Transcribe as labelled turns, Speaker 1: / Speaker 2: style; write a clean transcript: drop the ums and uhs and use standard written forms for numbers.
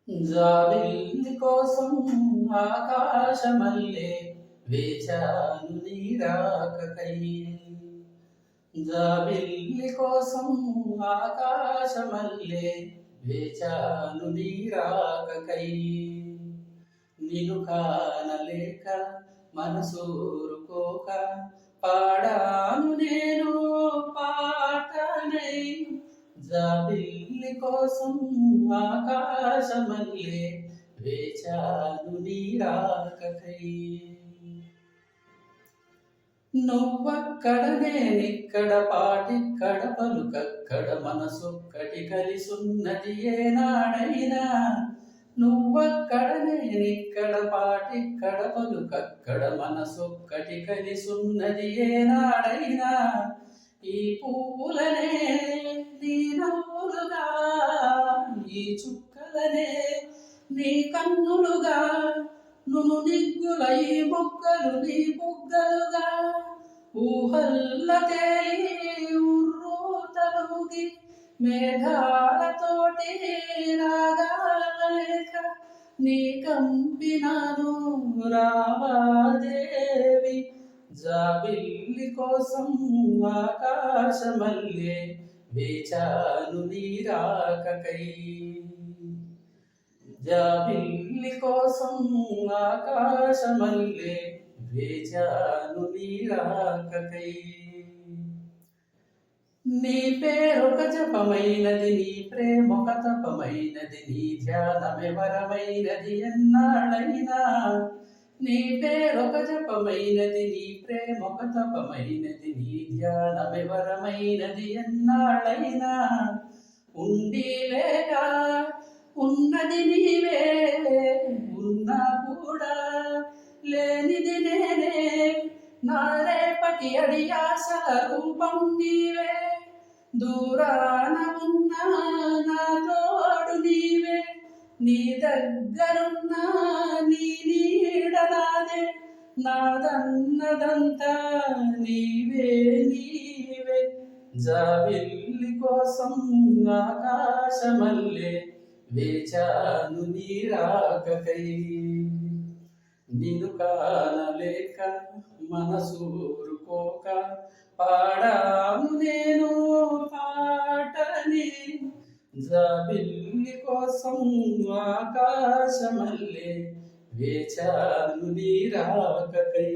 Speaker 1: జాబిల్లి కోసం ఆకాశమల్లె వేచాను నీ రాకకై. జాబిల్లి కోసం ఆకాశమల్లె వేచాను నీ రాకకై. నిన్ను కానలేక మనసూరుకోక పాడాను నేను పాటనై. జాబిల్లి కోసం ఆకాశమల్లె వేచాను నీ రాకకై. నువ్వక్కడ నేనిక్కడ పాటిక్కడ పలుకక్కడ మనసొక్కటి కలిసున్నది ఏనాడైనా. నువ్వక్కడ నేనిక్కడ పాటిక్కడ పలుకక్కడ మనసొక్కటి కలిసున్నది ఏనాడైనా. ఈ పువ్వులనే నీ నవ్వులుగా, ఈ చుక్కలనే నీ కన్నులుగా, నును నిగ్గుల ఈ మొక్కలు నీ బుగ్గలుగా. ఊహల్ల తేలి ఉర్రూతలుగి మేఘాలతోటి రాగాలలేక నీ కంపినాను రావాదేవి. జాబిల్లి కోసం ఆకాశమల్లె వేచాను నీ రాకకై. జాబిల్లి కోసం ఆకాశమల్లె వేచాను నీ రాకకై. నీ పేరొక జపమైనది, నీ ప్రేమొక తపమైనది, నీ ధ్యానమే వరమైనది ఎన్నాళ్ళైనా. నీ పేరొక జపమైనది, నీ ప్రేమొక తపమైనది, నీ ధ్యానమే వరమైనది ఎన్నాళ్ళైనా. ఉండి లేక ఉన్నది నీవే, ఉన్నా కూడా లేనిది నేనే. నా రేపటి అడియాసల రూపం నీవే, దూరాన ఉన్నా నా తోడు నీవే. నీ దగ్గరున్నా నీ నీడ నాదే, నాదన్నదంతా నీవే నీవే. జాబిల్లి కోసం ఆకాశమల్లె వేచాను నీ రాకకై. నిన్ను కానలేక మనసూరుకోక పాడాను నేను పాటని. జాబిల్లి కోసం ఆకాశమల్లె వేచాను నీ రాకకై.